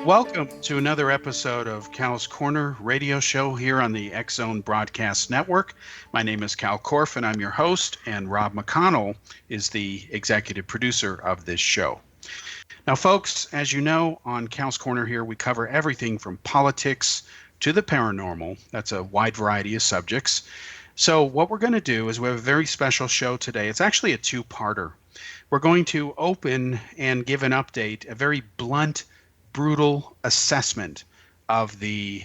Welcome to another episode of Cal's Corner radio show here on the X Zone Broadcast Network. My name is Kal Korff, and I'm your host, and Rob McConnell is the executive producer of this show. Now, folks, as you know, on Cal's Corner here, we cover everything from politics to the paranormal. That's a wide variety of subjects. So what we're going to do is we have a very special show today. It's actually a two-parter. We're going to open and give an update, a very blunt, brutal assessment of the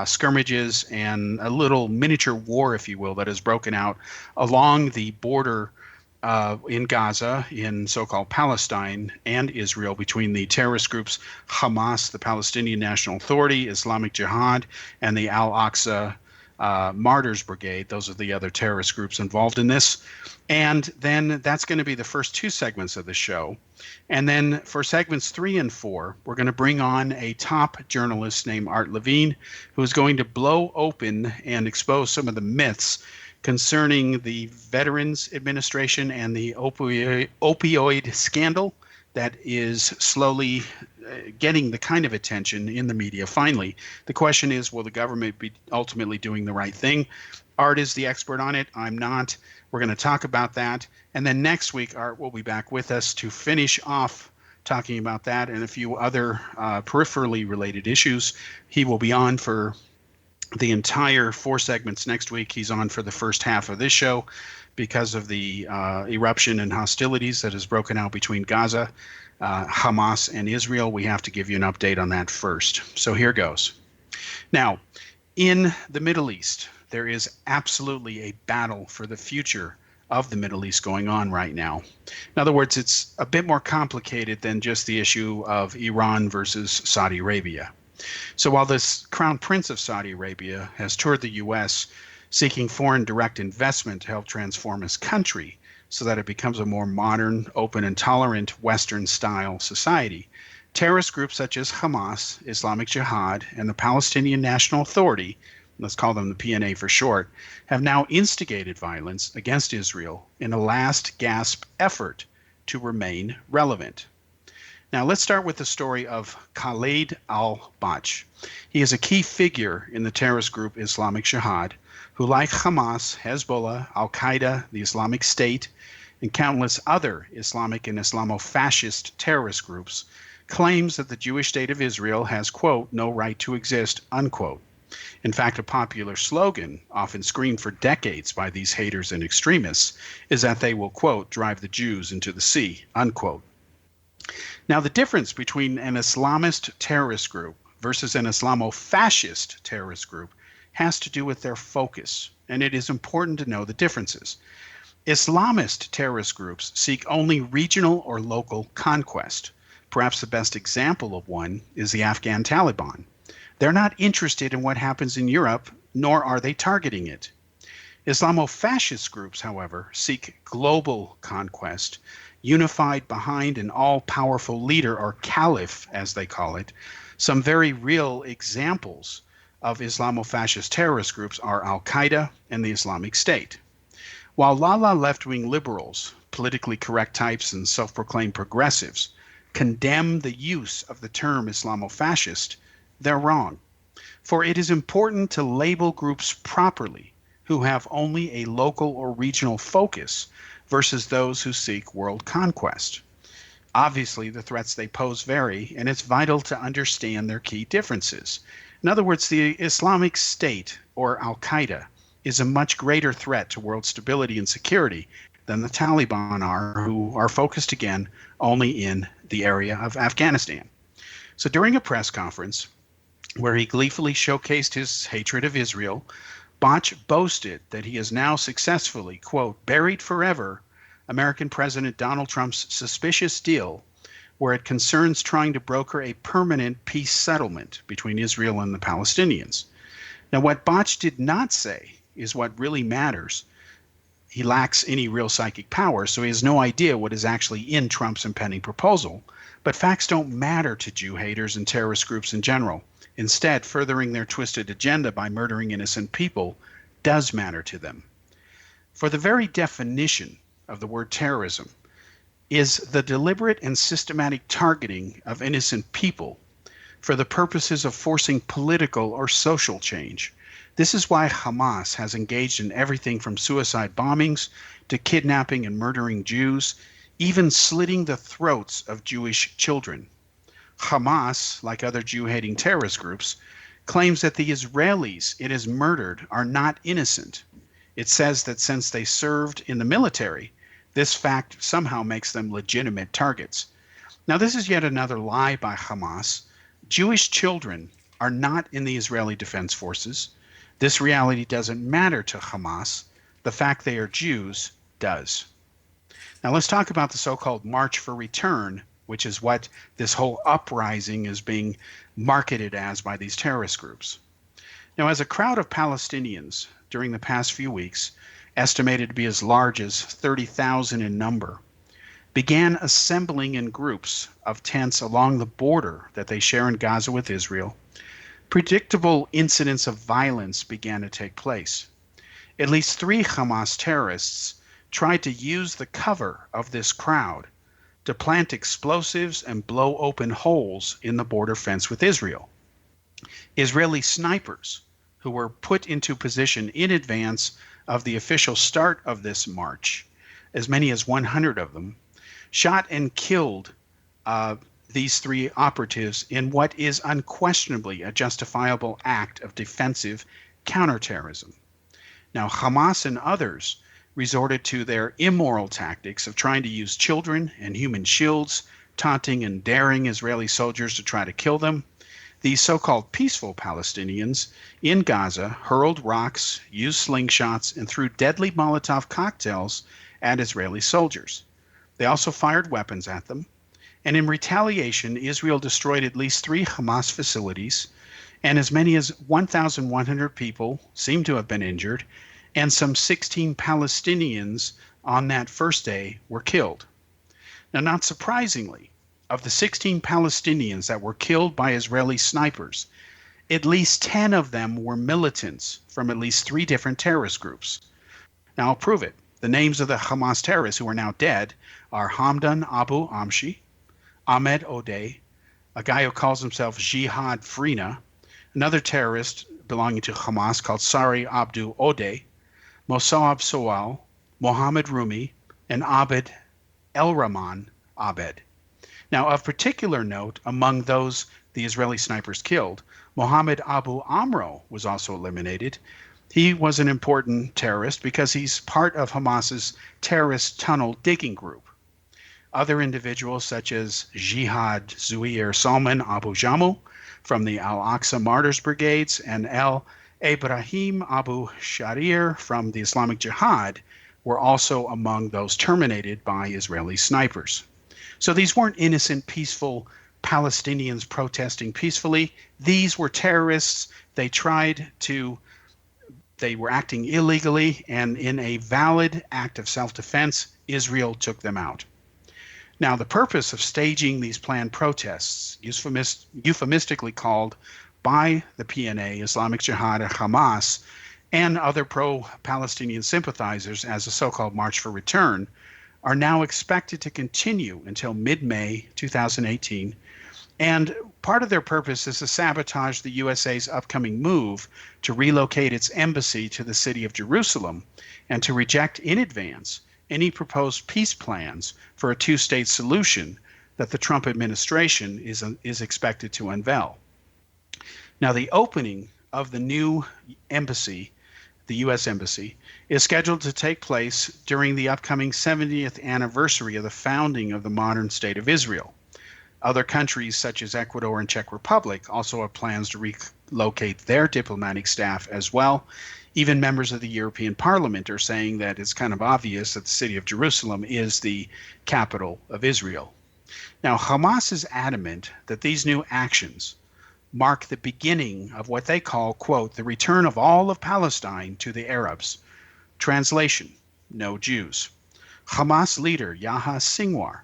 skirmishes and a little miniature war, if you will, that has broken out along the border in Gaza, in so-called Palestine and Israel, between the terrorist groups Hamas, the Palestinian National Authority, Islamic Jihad, and the Al-Aqsa Martyrs Brigade. Those are the other terrorist groups involved in this. And then that's going to be the first two segments of the show. And then for segments 3 and 4, we're going to bring on a top journalist named Levine, who is going to blow open and expose some of the myths concerning the Veterans Administration and the opioid scandal that is slowly getting the kind of attention in the media finally. The question is, will the government be ultimately doing the right thing? Art is the expert on it. I'm not. We're going to talk about that. And then next week, Art will be back with us to finish off talking about that and a few other peripherally related issues. He will be on for the entire 4 segments next week. He's on for the first half of this show because of the eruption and hostilities that has broken out between Gaza, Hamas, and Israel. We have to give you an update on that first. So here goes. Now, in the Middle East, there is absolutely a battle for the future of the Middle East going on right now. In other words, it's a bit more complicated than just the issue of Iran versus Saudi Arabia. So while this Crown Prince of Saudi Arabia has toured the U.S. seeking foreign direct investment to help transform his country so that it becomes a more modern, open, and tolerant Western-style society, terrorist groups such as Hamas, Islamic Jihad, and the Palestinian National Authority, let's call them the PNA for short, have now instigated violence against Israel in a last-gasp effort to remain relevant. Now, let's start with the story of Khalid al-Bach. He is a key figure in the terrorist group Islamic Jihad, who, like Hamas, Hezbollah, Al-Qaeda, the Islamic State, and countless other Islamic and Islamofascist terrorist groups, claims that the Jewish state of Israel has, quote, no right to exist, unquote. In fact, a popular slogan, often screamed for decades by these haters and extremists, is that they will, quote, drive the Jews into the sea, unquote. Now, the difference between an Islamist terrorist group versus an Islamofascist terrorist group has to do with their focus, and it is important to know the differences. Islamist terrorist groups seek only regional or local conquest. Perhaps the best example of one is the Afghan Taliban. They're not interested in what happens in Europe, nor are they targeting it. Islamofascist groups, however, seek global conquest, unified behind an all-powerful leader, or caliph, as they call it. Some very real examples of Islamofascist terrorist groups are Al-Qaeda and the Islamic State. While left-wing liberals, politically correct types, and self-proclaimed progressives condemn the use of the term Islamofascist, they're wrong. For it is important to label groups properly who have only a local or regional focus versus those who seek world conquest. Obviously, the threats they pose vary, and it's vital to understand their key differences. In other words, the Islamic State, or Al-Qaeda, is a much greater threat to world stability and security than the Taliban are, who are focused again only in the area of Afghanistan. So during a press conference where he gleefully showcased his hatred of Israel, Bach boasted that he has now successfully, quote, buried forever American President Donald Trump's suspicious deal where it concerns trying to broker a permanent peace settlement between Israel and the Palestinians. Now, what Bach did not say is what really matters. He lacks any real psychic power, so he has no idea what is actually in Trump's impending proposal. But facts don't matter to Jew haters and terrorist groups in general. Instead, furthering their twisted agenda by murdering innocent people does matter to them. For the very definition of the word terrorism is the deliberate and systematic targeting of innocent people for the purposes of forcing political or social change. This is why Hamas has engaged in everything from suicide bombings to kidnapping and murdering Jews, even slitting the throats of Jewish children. Hamas, like other Jew-hating terrorist groups, claims that the Israelis it has murdered are not innocent. It says that since they served in the military, this fact somehow makes them legitimate targets. Now, this is yet another lie by Hamas. Jewish children are not in the Israeli Defense Forces. This reality doesn't matter to Hamas. The fact they are Jews does. Now, let's talk about the so-called March for Return, which is what this whole uprising is being marketed as by these terrorist groups. Now, as a crowd of Palestinians during the past few weeks, estimated to be as large as 30,000 in number, began assembling in groups of tents along the border that they share in Gaza with Israel, predictable incidents of violence began to take place. At least 3 Hamas terrorists tried to use the cover of this crowd to plant explosives and blow open holes in the border fence with Israel. Israeli snipers, who were put into position in advance of the official start of this march, as many as 100 of them, shot and killed these 3 operatives in what is unquestionably a justifiable act of defensive counterterrorism. Now, Hamas and others resorted to their immoral tactics of trying to use children and human shields, taunting and daring Israeli soldiers to try to kill them. These so-called peaceful Palestinians in Gaza hurled rocks, used slingshots, and threw deadly Molotov cocktails at Israeli soldiers. They also fired weapons at them. And in retaliation, Israel destroyed at least 3 Hamas facilities, and as many as 1,100 people seem to have been injured, and some 16 Palestinians on that first day were killed. Now, not surprisingly, of the 16 Palestinians that were killed by Israeli snipers, at least 10 of them were militants from at least 3 different terrorist groups. Now, I'll prove it. The names of the Hamas terrorists who are now dead are Hamdan Abu Amshi, Ahmed Odeh, a guy who calls himself Jihad Frina, another terrorist belonging to Hamas called Sari Abdu Odeh, Mossab Sowal, Mohammed Rumi, and Abed El-Rahman Abed. Now, of particular note, among those the Israeli snipers killed, Mohammed Abu Amro was also eliminated. He was an important terrorist because he's part of Hamas's terrorist tunnel digging group. Other individuals such as Jihad Zuhair Salman Abu Jamu from the Al-Aqsa Martyrs Brigades and El Ibrahim Abu Sharir from the Islamic Jihad were also among those terminated by Israeli snipers. So these weren't innocent, peaceful Palestinians protesting peacefully. These were terrorists. They were acting illegally, and in a valid act of self-defense, Israel took them out. Now, the purpose of staging these planned protests, euphemistically called by the PNA, Islamic Jihad, Hamas, and other pro-Palestinian sympathizers as a so-called March for Return, are now expected to continue until mid-May 2018. And part of their purpose is to sabotage the USA's upcoming move to relocate its embassy to the city of Jerusalem and to reject in advance any proposed peace plans for a 2-state solution that the Trump administration is expected to unveil. Now, the opening of the new embassy, the U.S. Embassy, is scheduled to take place during the upcoming 70th anniversary of the founding of the modern state of Israel. Other countries such as Ecuador and Czech Republic also have plans to relocate their diplomatic staff as well. Even members of the European Parliament are saying that it's kind of obvious that the city of Jerusalem is the capital of Israel. Now, Hamas is adamant that these new actions mark the beginning of what they call, quote, the return of all of Palestine to the Arabs. Translation, no Jews. Hamas leader Yahya Sinwar,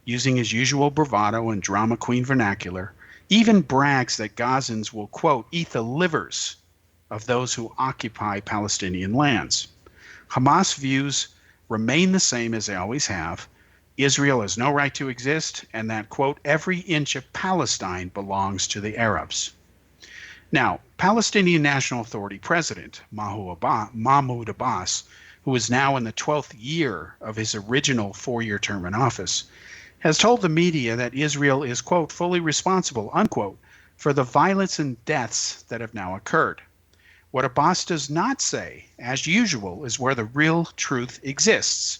using his usual bravado and drama queen vernacular, even brags that Gazans will, quote, eat the livers of those who occupy Palestinian lands. Hamas views remain the same as they always have. Israel has no right to exist, and that, quote, every inch of Palestine belongs to the Arabs. Now, Palestinian National Authority President Mahmoud Abbas, who is now in the 12th year of his original 4-year term in office, has told the media that Israel is, quote, fully responsible, unquote, for the violence and deaths that have now occurred. What Abbas does not say, as usual, is where the real truth exists.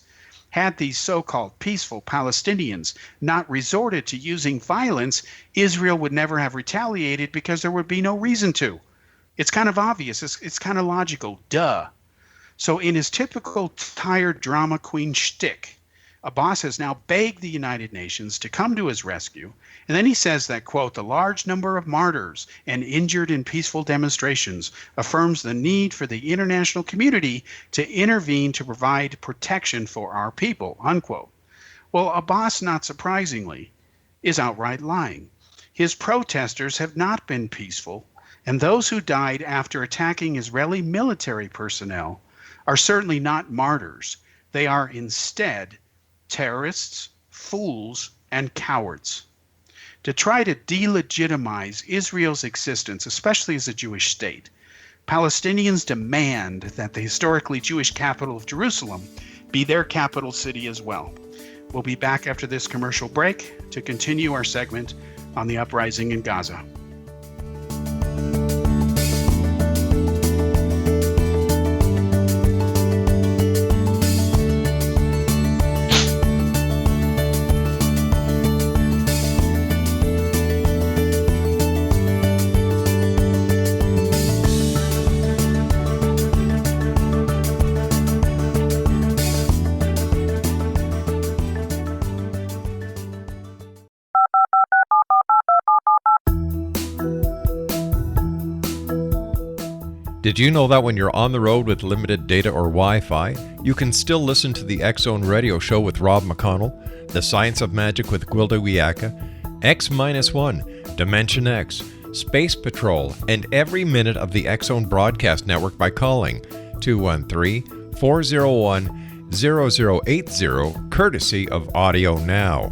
Had these so-called peaceful Palestinians not resorted to using violence, Israel would never have retaliated because there would be no reason to. It's kind of obvious. It's kind of logical. Duh. So in his typical tired drama queen shtick, Abbas has now begged the United Nations to come to his rescue, and then he says that, quote, the large number of martyrs and injured in peaceful demonstrations affirms the need for the international community to intervene to provide protection for our people, unquote. Well, Abbas, not surprisingly, is outright lying. His protesters have not been peaceful, and those who died after attacking Israeli military personnel are certainly not martyrs. They are instead terrorists, fools, and cowards. To try to delegitimize Israel's existence, especially as a Jewish state, Palestinians demand that the historically Jewish capital of Jerusalem be their capital city as well. We'll be back after this commercial break to continue our segment on the uprising in Gaza. Did you know that when you're on the road with limited data or Wi-Fi, you can still listen to the X-Zone Radio Show with Rob McConnell, The Science of Magic with Gwilda Wiyaka, X-1, Dimension X, Space Patrol, and every minute of the X-Zone Broadcast Network by calling 213-401-0080, courtesy of Audio Now.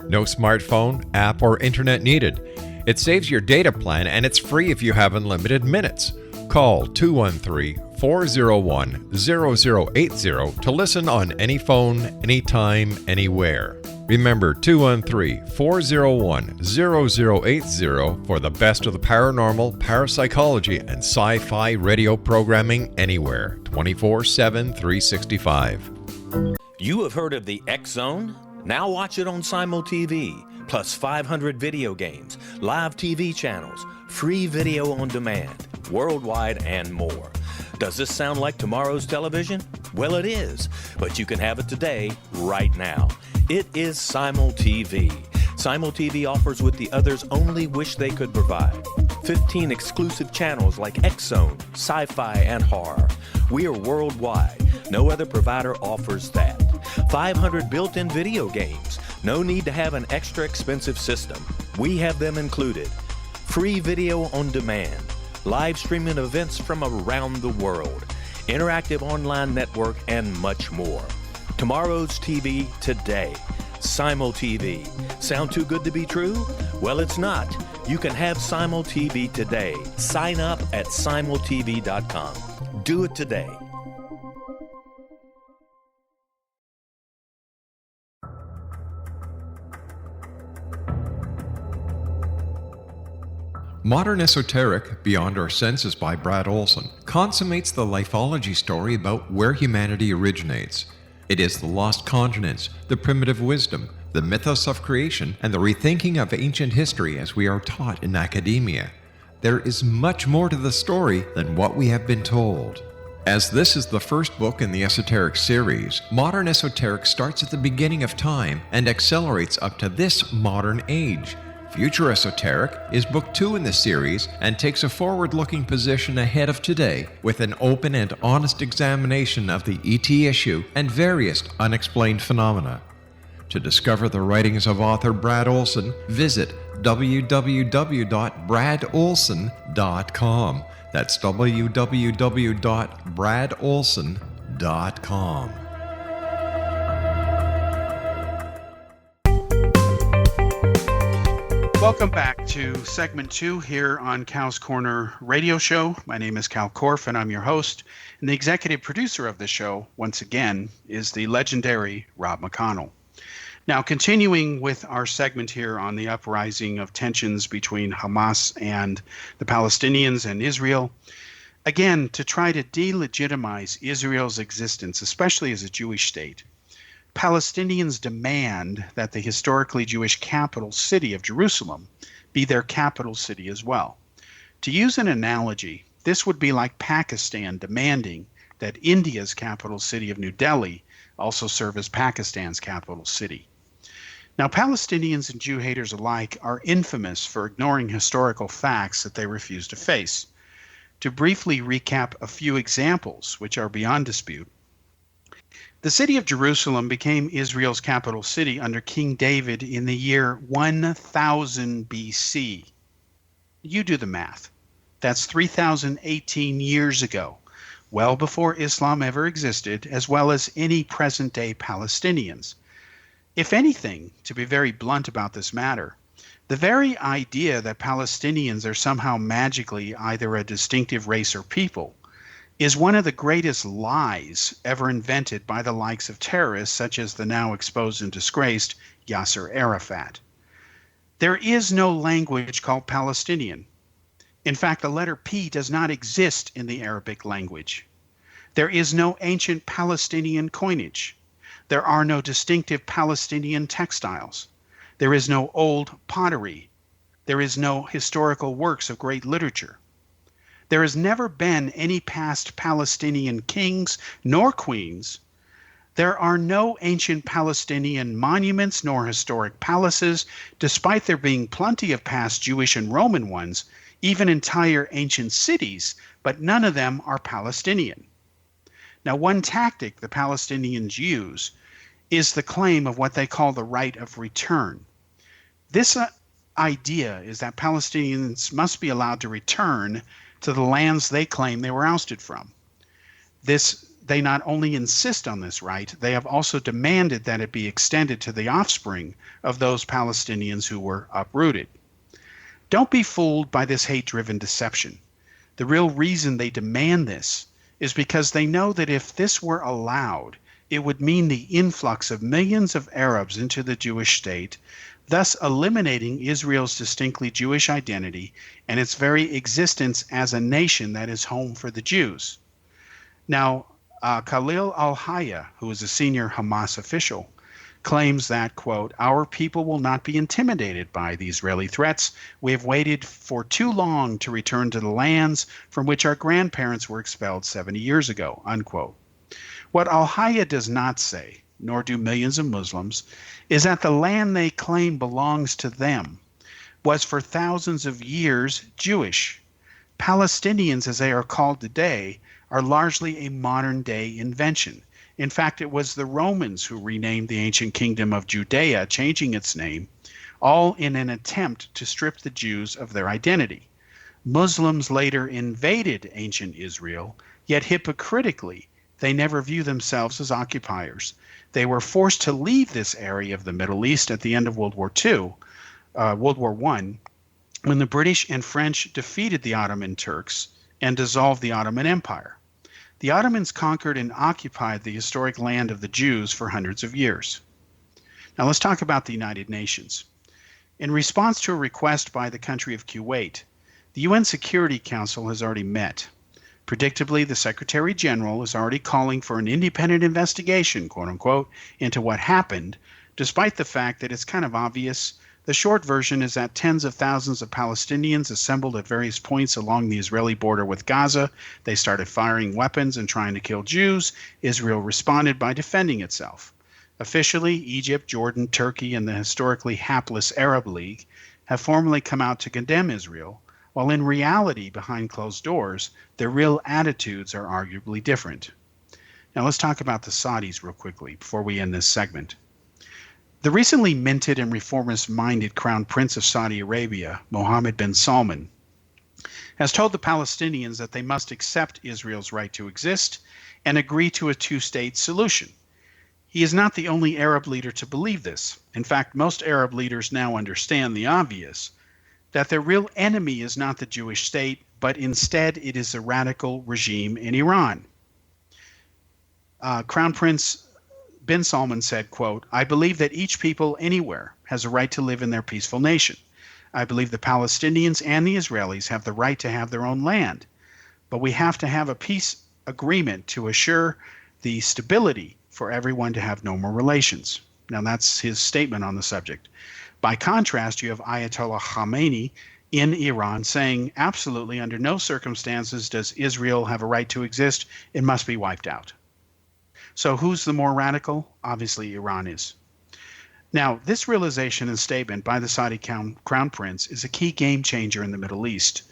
No smartphone, app, or internet needed. It saves your data plan and it's free if you have unlimited minutes. Call 213-401-0080 to listen on any phone, anytime, anywhere. Remember 213-401-0080 for the best of the paranormal, parapsychology, and sci-fi radio programming anywhere, 24/7, 365. You have heard of the X-Zone? Now watch it on Simul TV, plus 500 video games, live TV channels, free video on demand, worldwide, and more. Does this sound like tomorrow's television? Well, it is, but you can have it today, right now. It is Simul TV. Simul TV offers what the others only wish they could provide. 15 exclusive channels like X-Zone, Sci-Fi, and Horror. We are worldwide. No other provider offers that. 500 built-in video games. No need to have an extra expensive system. We have them included. Free video on demand. Live streaming events from around the world. Interactive online network, and much more. Tomorrow's TV today. Simul TV. Sound too good to be true? Well, it's not. You can have Simul TV today. Sign up at simultv.com. Do it today. Modern Esoteric, Beyond Our Senses by Brad Olson, consummates the lifeology story about where humanity originates. It is the lost continents, the primitive wisdom, the mythos of creation, and the rethinking of ancient history as we are taught in academia. There is much more to the story than what we have been told. As this is the first book in the Esoteric series, Modern Esoteric starts at the beginning of time and accelerates up to this modern age. Future Esoteric is book 2 in the series and takes a forward-looking position ahead of today with an open and honest examination of the ET issue and various unexplained phenomena. To discover the writings of author Brad Olson, visit www.bradolson.com. That's www.bradolson.com. Welcome back to segment 2 here on Cal's Corner radio show. My name is Kal Korff, and I'm your host. And the executive producer of the show, once again, is the legendary Rob McConnell. Now, continuing with our segment here on the uprising of tensions between Hamas and the Palestinians and Israel, again, to try to delegitimize Israel's existence, especially as a Jewish state, Palestinians demand that the historically Jewish capital city of Jerusalem be their capital city as well. To use an analogy, this would be like Pakistan demanding that India's capital city of New Delhi also serve as Pakistan's capital city. Now, Palestinians and Jew haters alike are infamous for ignoring historical facts that they refuse to face. To briefly recap a few examples, which are beyond dispute, the city of Jerusalem became Israel's capital city under King David in the year 1000 BC. You do the math. That's 3,018 years ago, well before Islam ever existed, as well as any present-day Palestinians. If anything, to be very blunt about this matter, the very idea that Palestinians are somehow magically either a distinctive race or people is one of the greatest lies ever invented by the likes of terrorists such as the now exposed and disgraced Yasser Arafat. There is no language called Palestinian. In fact, the letter P does not exist in the Arabic language. There is no ancient Palestinian coinage. There are no distinctive Palestinian textiles. There is no old pottery. There is no historical works of great literature. There has never been any past Palestinian kings nor queens. There are no ancient Palestinian monuments nor historic palaces, despite there being plenty of past Jewish and Roman ones, even entire ancient cities, but none of them are Palestinian. Now, one tactic the Palestinians use is the claim of what they call the right of return. This idea is that Palestinians must be allowed to return to the lands they claim they were ousted from. They not only insist on this right, they have also demanded that it be extended to the offspring of those Palestinians who were uprooted. Don't be fooled by this hate-driven deception. The real reason they demand this is because they know that if this were allowed, it would mean the influx of millions of Arabs into the Jewish state, thus eliminating Israel's distinctly Jewish identity and its very existence as a nation that is home for the Jews. Now, Khalil al-Hayya, who is a senior Hamas official, claims that, quote, "Our people will not be intimidated by the Israeli threats. We have waited for too long to return to the lands from which our grandparents were expelled 70 years ago," unquote. What al-Hayya does not say, nor do millions of Muslims, is that the land they claim belongs to them was for thousands of years Jewish. Palestinians, as they are called today, are largely a modern-day invention. In fact, it was the Romans who renamed the ancient kingdom of Judea, changing its name, all in an attempt to strip the Jews of their identity. Muslims later invaded ancient Israel, yet hypocritically, they never view themselves as occupiers. They were forced to leave this area of the Middle East at the end of World War I, when the British and French defeated the Ottoman Turks and dissolved the Ottoman Empire. The Ottomans conquered and occupied the historic land of the Jews for hundreds of years. Now let's talk about the United Nations. In response to a request by the country of Kuwait, the UN Security Council has already met. Predictably, the Secretary General is already calling for an independent investigation, quote unquote, into what happened, despite the fact that it's kind of obvious. The short version is that tens of thousands of Palestinians assembled at various points along the Israeli border with Gaza. They started firing weapons and trying to kill Jews. Israel responded by defending itself. Officially, Egypt, Jordan, Turkey, and the historically hapless Arab League have formally come out to condemn Israel, while in reality, behind closed doors, their real attitudes are arguably different. Now let's talk about the Saudis real quickly before we end this segment. The recently minted and reformist-minded Crown Prince of Saudi Arabia, Mohammed bin Salman, has told the Palestinians that they must accept Israel's right to exist and agree to a two-state solution. He is not the only Arab leader to believe this. In fact, most Arab leaders now understand the obvious, that their real enemy is not the Jewish state, but instead it is the radical regime in Iran. Crown Prince bin Salman said, quote, "I believe that each people anywhere has a right to live in their peaceful nation. I believe the Palestinians and the Israelis have the right to have their own land, but we have to have a peace agreement to assure the stability for everyone to have normal relations." Now that's his statement on the subject. By contrast, you have Ayatollah Khamenei in Iran saying absolutely under no circumstances does Israel have a right to exist. It must be wiped out. So who's the more radical? Obviously, Iran is. Now, this realization and statement by the Saudi crown prince is a key game changer in the Middle East.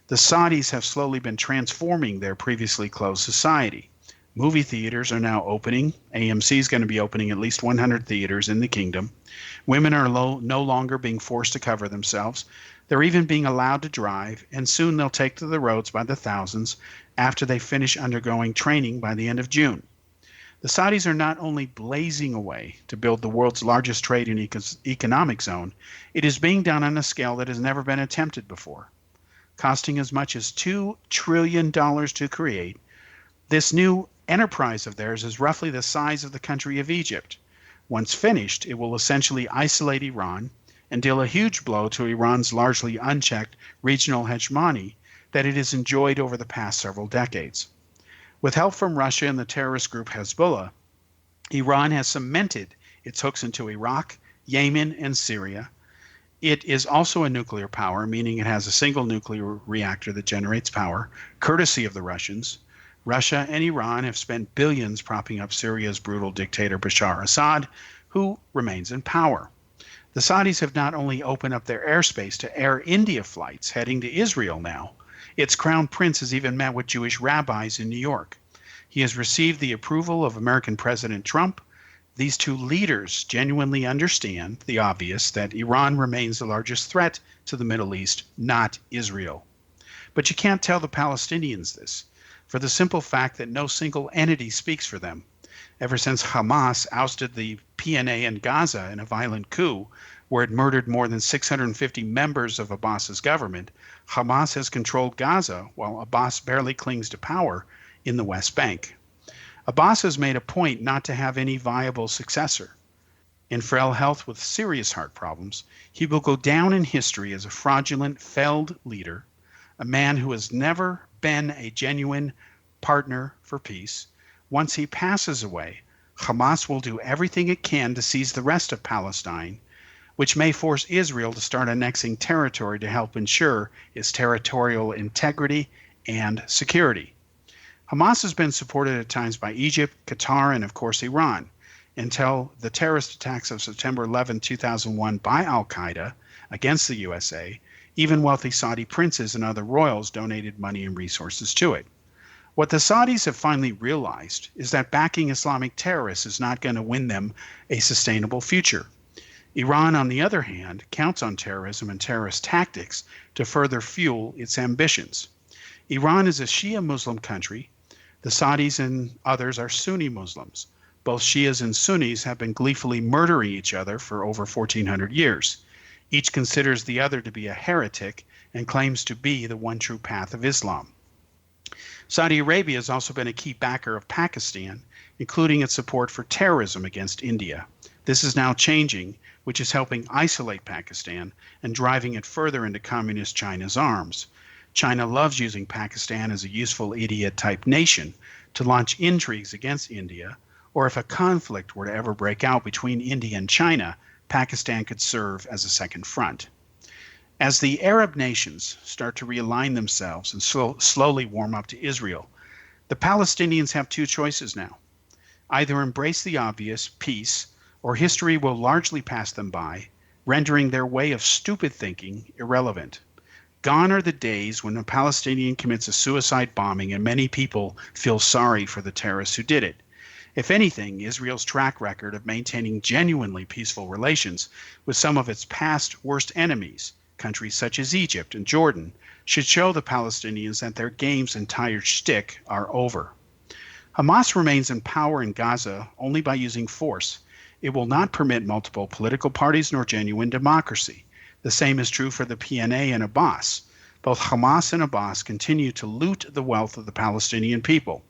The Saudis have slowly been transforming their previously closed society. Movie theaters are now opening. AMC is going to be opening at least 100 theaters in the kingdom. Women are no longer being forced to cover themselves. They're even being allowed to drive, and soon they'll take to the roads by the thousands after they finish undergoing training by the end of June. The Saudis are not only blazing away to build the world's largest trade and economic zone, it is being done on a scale that has never been attempted before. Costing as much as $2 trillion to create, this new enterprise of theirs is roughly the size of the country of Egypt. Once finished, it will essentially isolate Iran and deal a huge blow to Iran's largely unchecked regional hegemony that it has enjoyed over the past several decades. With help from Russia and the terrorist group Hezbollah, Iran has cemented its hooks into Iraq, Yemen, and Syria. It is also a nuclear power, meaning it has a single nuclear reactor that generates power, courtesy of the Russians. Russia and Iran have spent billions propping up Syria's brutal dictator Bashar Assad, who remains in power. The Saudis have not only opened up their airspace to Air India flights heading to Israel now, its crown prince has even met with Jewish rabbis in New York. He has received the approval of American President Trump. These two leaders genuinely understand the obvious that Iran remains the largest threat to the Middle East, not Israel. But you can't tell the Palestinians this, for the simple fact that no single entity speaks for them. Ever since Hamas ousted the PNA in Gaza in a violent coup, where it murdered more than 650 members of Abbas's government, Hamas has controlled Gaza while Abbas barely clings to power in the West Bank. Abbas has made a point not to have any viable successor. In frail health with serious heart problems, he will go down in history as a fraudulent, failed leader, a man who has never been a genuine partner for peace. Once he passes away, Hamas will do everything it can to seize the rest of Palestine, which may force Israel to start annexing territory to help ensure its territorial integrity and security. Hamas has been supported at times by Egypt, Qatar, and of course Iran, until the terrorist attacks of September 11, 2001 by al-Qaeda against the USA. Even wealthy Saudi princes and other royals donated money and resources to it. What the Saudis have finally realized is that backing Islamic terrorists is not going to win them a sustainable future. Iran, on the other hand, counts on terrorism and terrorist tactics to further fuel its ambitions. Iran is a Shia Muslim country. The Saudis and others are Sunni Muslims. Both Shias and Sunnis have been gleefully murdering each other for over 1,400 years. Each considers the other to be a heretic and claims to be the one true path of Islam. Saudi Arabia has also been a key backer of Pakistan, including its support for terrorism against India. This is now changing, which is helping isolate Pakistan and driving it further into communist China's arms. China loves using Pakistan as a useful idiot-type nation to launch intrigues against India, or if a conflict were to ever break out between India and China, Pakistan could serve as a second front. As the Arab nations start to realign themselves and slowly warm up to Israel, the Palestinians have two choices now. Either embrace the obvious, peace, or history will largely pass them by, rendering their way of stupid thinking irrelevant. Gone are the days when a Palestinian commits a suicide bombing and many people feel sorry for the terrorists who did it. If anything, Israel's track record of maintaining genuinely peaceful relations with some of its past worst enemies, countries such as Egypt and Jordan, should show the Palestinians that their game's entire shtick are over. Hamas remains in power in Gaza only by using force. It will not permit multiple political parties nor genuine democracy. The same is true for the PNA and Abbas. Both Hamas and Abbas continue to loot the wealth of the Palestinian people.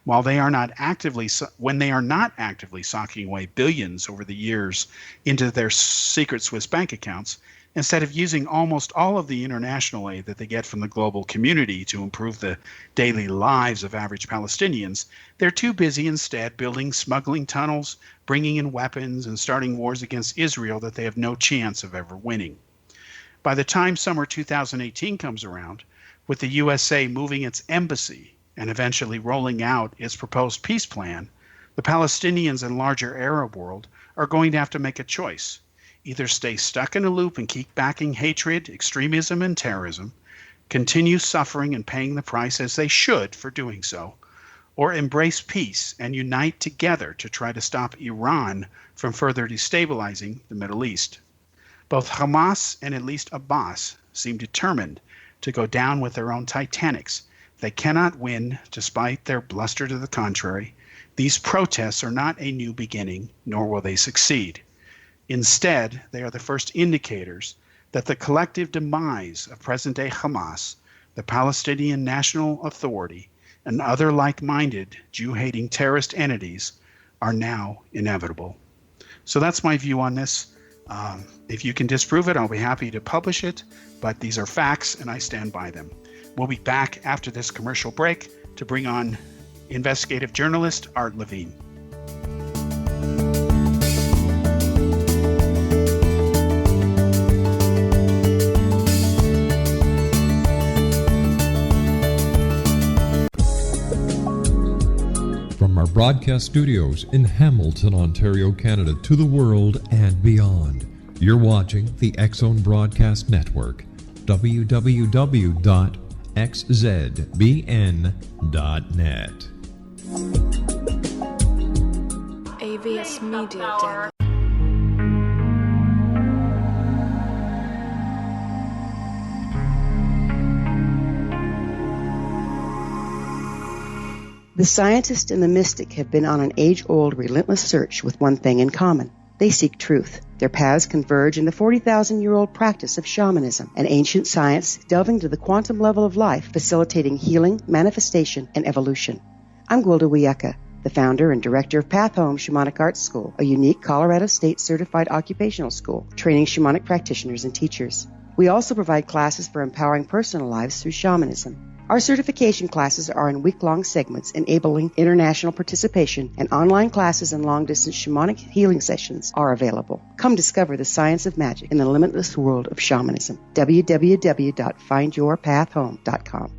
When they are not actively socking away billions over the years into their secret Swiss bank accounts, instead of using almost all of the international aid that they get from the global community to improve the daily lives of average Palestinians, they're too busy instead building smuggling tunnels, bringing in weapons, and starting wars against Israel that they have no chance of ever winning. By the time summer 2018 comes around, with the USA moving its embassy and eventually rolling out its proposed peace plan, the Palestinians and larger Arab world are going to have to make a choice. Either stay stuck in a loop and keep backing hatred, extremism, and terrorism, continue suffering and paying the price as they should for doing so, or embrace peace and unite together to try to stop Iran from further destabilizing the Middle East. Both Hamas and at least Abbas seem determined to go down with their own Titanics. They cannot win, despite their bluster to the contrary. These protests are not a new beginning, nor will they succeed. Instead, they are the first indicators that the collective demise of present-day Hamas, the Palestinian National Authority, and other like-minded Jew-hating terrorist entities are now inevitable. So that's my view on this. If you can disprove it, I'll be happy to publish it, but these are facts and I stand by them. We'll be back after this commercial break to bring on investigative journalist Art Levine. From our broadcast studios in Hamilton, Ontario, Canada, to the world and beyond, you're watching the X-Zone Broadcast Network, www.xzbn.net. AVS Media Den. The scientist and the mystic have been on an age-old, relentless search with one thing in common. They seek truth. Their paths converge in the 40,000-year-old practice of shamanism, an ancient science delving to the quantum level of life, facilitating healing, manifestation, and evolution. I'm Gwilda Wiyaka, the founder and director of Path Home Shamanic Arts School, a unique Colorado State certified occupational school training shamanic practitioners and teachers. We also provide classes for empowering personal lives through shamanism. Our certification classes are in week-long segments enabling international participation, and online classes and long-distance shamanic healing sessions are available. Come discover the science of magic in the limitless world of shamanism. www.findyourpathhome.com.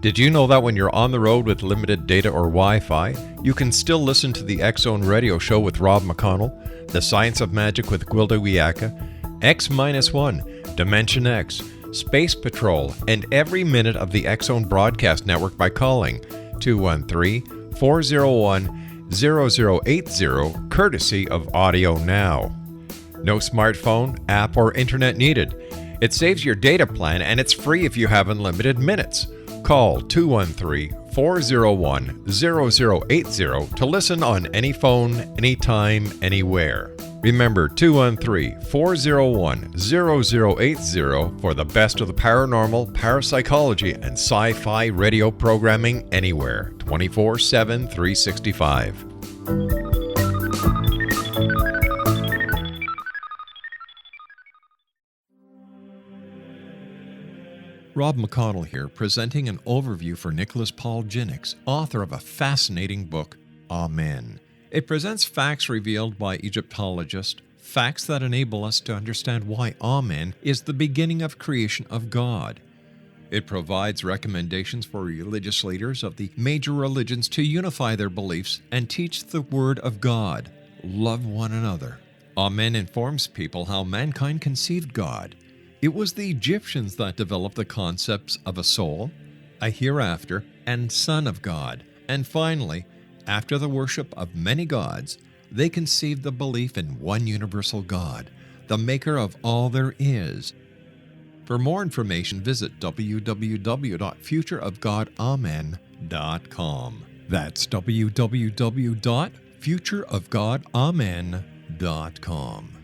Did you know that when you're on the road with limited data or Wi-Fi, you can still listen to the X-Zone Radio Show with Rob McConnell, The Science of Magic with Gwilda Wiyaka, X-1, Dimension X, Space Patrol, and every minute of the X-Zone Broadcast Network by calling 213-401-0080, courtesy of Audio Now. No smartphone, app, or internet needed. It saves your data plan and it's free if you have unlimited minutes. Call 213-401-0080 to listen on any phone, anytime, anywhere. Remember 213-401-0080 for the best of the paranormal, parapsychology, and sci-fi radio programming anywhere, 24/7, 365. Rob McConnell here, presenting an overview for Nicholas Paul Jennings, author of a fascinating book, Amen. It presents facts revealed by Egyptologists, facts that enable us to understand why Amen is the beginning of creation of God. It provides recommendations for religious leaders of the major religions to unify their beliefs and teach the Word of God. Love one another. Amen informs people how mankind conceived God. It was the Egyptians that developed the concepts of a soul, a hereafter, and Son of God. And finally, after the worship of many gods, they conceived the belief in one universal God, the maker of all there is. For more information, visit www.futureofgodamen.com. That's www.futureofgodamen.com.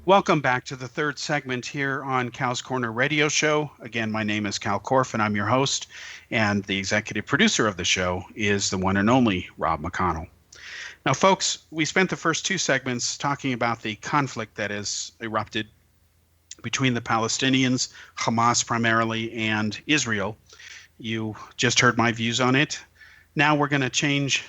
Welcome back to the third segment here on Cal's Corner Radio Show. Again, my name is Kal Korff, and I'm your host. And the executive producer of the show is the one and only Rob McConnell. Now, folks, we spent the first two segments talking about the conflict that has erupted between the Palestinians, Hamas primarily, and Israel. You just heard my views on it. Now we're going to change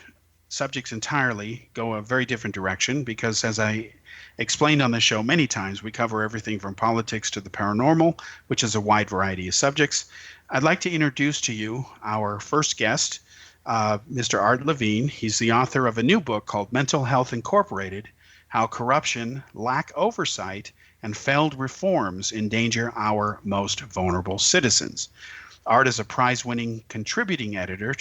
subjects entirely, go a very different direction, because as I explained on the show many times, we cover everything from politics to the paranormal, which is a wide variety of subjects. I'd like to introduce to you our first guest, Mr. Art Levine. He's the author of a new book called Mental Health Incorporated: How Corruption, Lack Oversight, and Failed Reforms Endanger Our Most Vulnerable Citizens. Art is a prize-winning contributing editor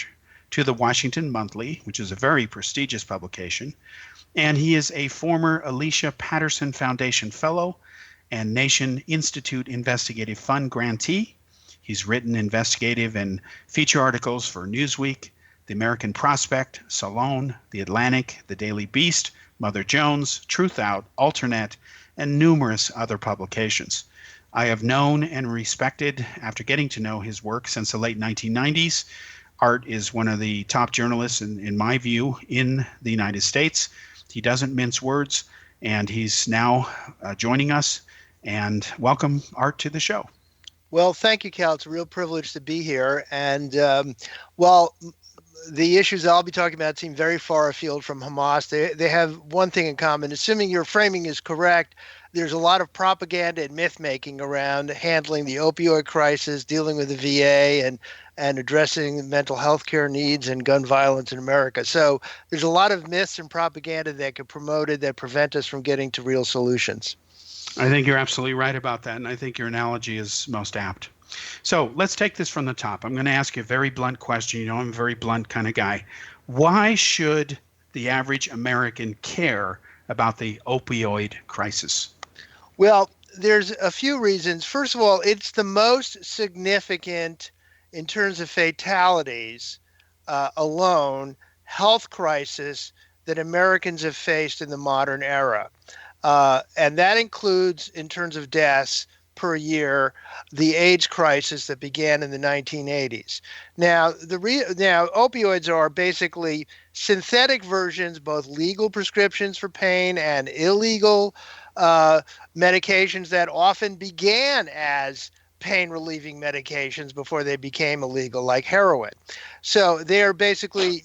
to the Washington Monthly, which is a very prestigious publication, and he is a former Alicia Patterson Foundation Fellow and Nation Institute Investigative Fund grantee. He's written investigative and feature articles for Newsweek, The American Prospect, Salon, The Atlantic, The Daily Beast, Mother Jones, Truth Out, Alternet, and numerous other publications. I have known and respected, after getting to know his work since the late 1990s, Art is one of the top journalists, in my view, in the United States. He doesn't mince words, and he's now joining us. And welcome, Art, to the show. Well, thank you, Cal. It's a real privilege to be here. And, well, the issues I'll be talking about seem very far afield from Hamas. They have one thing in common. Assuming your framing is correct, there's a lot of propaganda and myth-making around handling the opioid crisis, dealing with the VA, and addressing mental health care needs and gun violence in America. So there's a lot of myths and propaganda that get promoted that prevent us from getting to real solutions. I think you're absolutely right about that, and I think your analogy is most apt. So let's take this from the top. I'm going to ask you a very blunt question. You know, I'm a very blunt kind of guy. Why should the average American care about the opioid crisis? Well, there's a few reasons. First of all, it's the most significant in terms of fatalities alone health crisis that Americans have faced in the modern era. And that includes, in terms of deaths per year, the AIDS crisis that began in the 1980s. Now, opioids are basically synthetic versions, both legal prescriptions for pain and illegal medications that often began as pain-relieving medications before they became illegal, like heroin. So they are basically,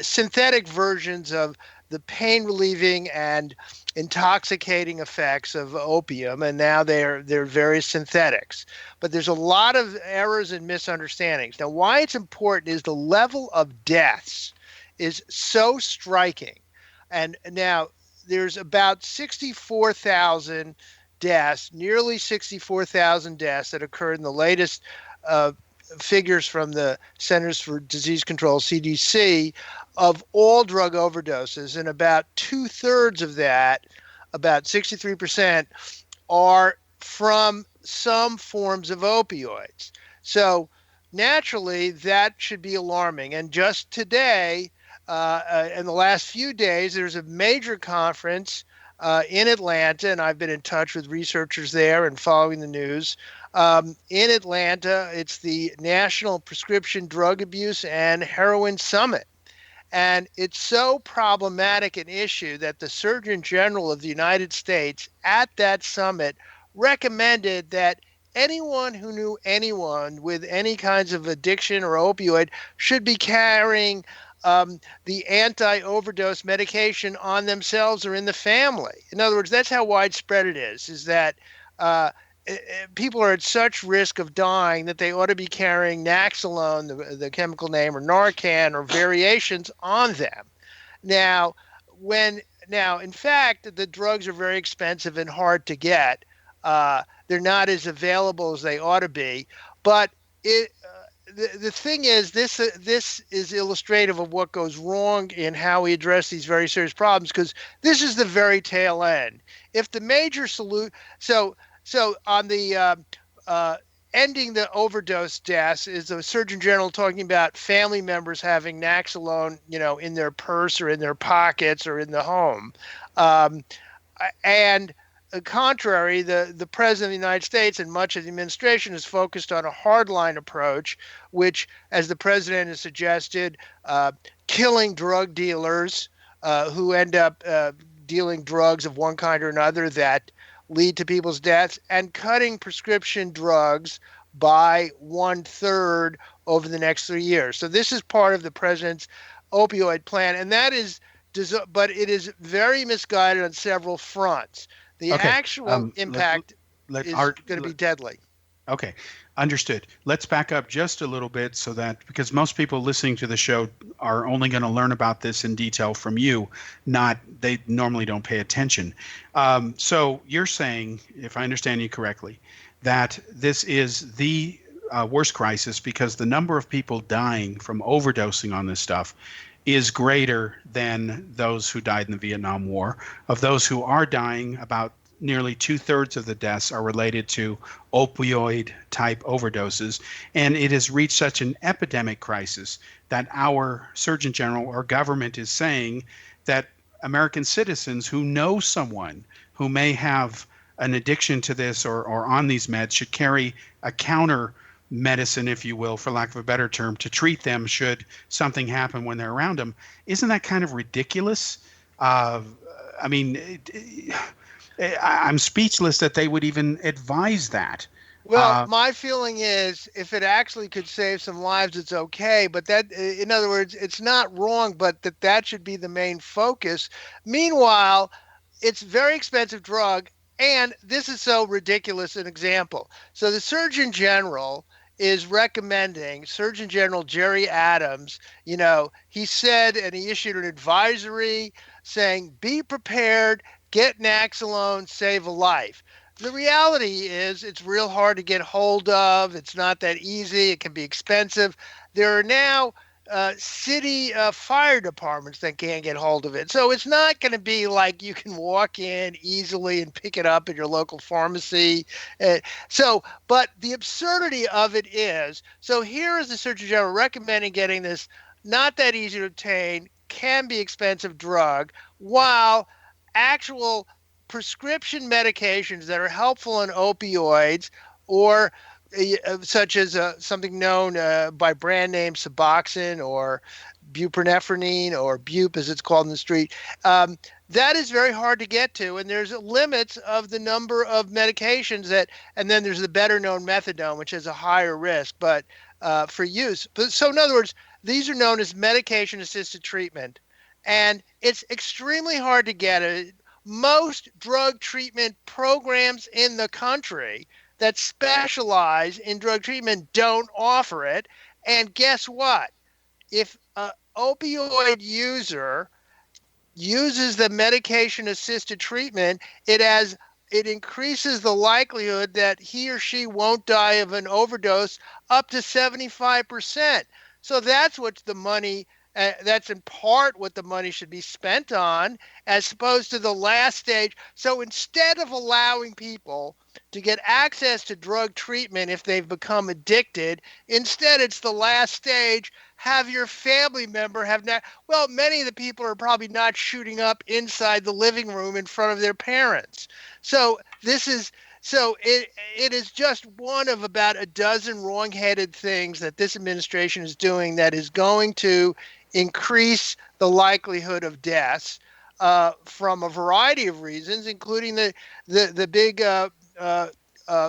synthetic versions of the pain-relieving and intoxicating effects of opium, and now they're various synthetics. But there's a lot of errors and misunderstandings. Now, why it's important is the level of deaths is so striking. And now there's about 64,000 deaths, nearly 64,000 deaths that occurred in the latest figures from the Centers for Disease Control, CDC, of all drug overdoses, and about 2/3 of that, about 63%, are from some forms of opioids. So naturally, that should be alarming. And just today, in the last few days, there's a major conference in Atlanta, and I've been in touch with researchers there and following the news. In Atlanta, it's the National Prescription Drug Abuse and Heroin Summit. And it's so problematic an issue that the Surgeon General of the United States at that summit recommended that anyone who knew anyone with any kinds of addiction or opioid should be carrying the anti-overdose medication on themselves or in the family. In other words, that's how widespread it is that people are at such risk of dying that they ought to be carrying Naxalone, the chemical name, or Narcan, or variations on them. Now, in fact, the drugs are very expensive and hard to get. They're not as available as they ought to be, but the thing is, this is illustrative of what goes wrong in how we address these very serious problems, because this is the very tail end. If the major so on the ending the overdose deaths is the Surgeon General talking about family members having Naxalone, in their purse or in their pockets or in the home. Um, and contrary, the President of the United States and much of the administration is focused on a hardline approach, which, as the President has suggested, killing drug dealers who end up dealing drugs of one kind or another that lead to people's deaths, and cutting prescription drugs by 1/3 over the next 3 years. So this is part of the President's opioid plan, and but it is very misguided on several fronts. The Okay. actual impact is going to be deadly. Okay, understood. Let's back up just a little bit because most people listening to the show are only going to learn about this in detail from you, they normally don't pay attention. So you're saying, if I understand you correctly, that this is the worst crisis because the number of people dying from overdosing on this stuff is greater than those who died in the Vietnam War. Of those who are dying, about nearly 2/3 of the deaths are related to opioid type overdoses. And it has reached such an epidemic crisis that our Surgeon General or government is saying that American citizens who know someone who may have an addiction to this or on these meds should carry a counter medicine, if you will, for lack of a better term, to treat them should something happen when they're around them. Isn't that kind of ridiculous? I mean, I'm speechless that they would even advise that. Well, my feeling is if it actually could save some lives, it's okay. But that, in other words, it's not wrong, but that should be the main focus. Meanwhile, it's a very expensive drug. And this is so ridiculous an example. So the Surgeon General is recommending, Surgeon General Jerry Adams, he said, and he issued an advisory saying, be prepared, get Naxalone, save a life. The reality is it's real hard to get hold of. It's not that easy. It can be expensive. There are now city fire departments that can't get hold of it. So it's not going to be like you can walk in easily and pick it up at your local pharmacy. But the absurdity of it is, so here is the Surgeon General recommending getting this not that easy to obtain, can be expensive drug, while actual prescription medications that are helpful in opioids or such as something known by brand name Suboxone or buprenorphine or Bup as it's called in the street, that is very hard to get to, and there's limits of the number of medications and then there's the better known methadone, which has a higher risk but for use. So in other words, these are known as medication assisted treatment, and it's extremely hard to get it. Most drug treatment programs in the country that specialize in drug treatment don't offer it. And guess what? If an opioid user uses the medication-assisted treatment, it increases the likelihood that he or she won't die of an overdose up to 75%. So that's what the money that's in part what the money should be spent on, as opposed to the last stage. So instead of allowing people to get access to drug treatment if they've become addicted, instead it's the last stage. Have your family member many of the people are probably not shooting up inside the living room in front of their parents. So it is just one of about a dozen wrong-headed things that this administration is doing that is going to increase the likelihood of deaths from a variety of reasons, including the big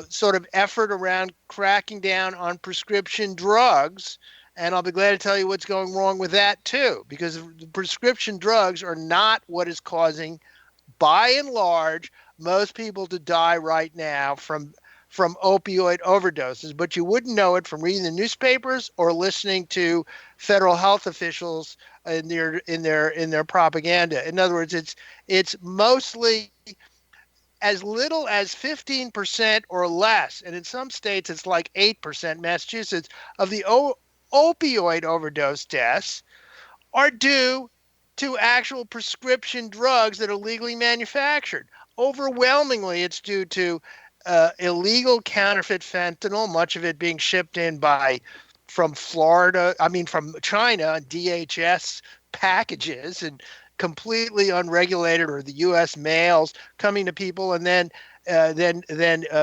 sort of effort around cracking down on prescription drugs. And I'll be glad to tell you what's going wrong with that too, because the prescription drugs are not what is causing, by and large, most people to die right now from opioid overdoses. But you wouldn't know it from reading the newspapers or listening to federal health officials in their propaganda. In other words, it's mostly as little as 15% or less, and in some states it's like 8%, Massachusetts, of the opioid overdose deaths are due to actual prescription drugs that are legally manufactured. Overwhelmingly, it's due to illegal counterfeit fentanyl, much of it being shipped in from China, DHS packages, and completely unregulated, or the U.S. mails coming to people, and then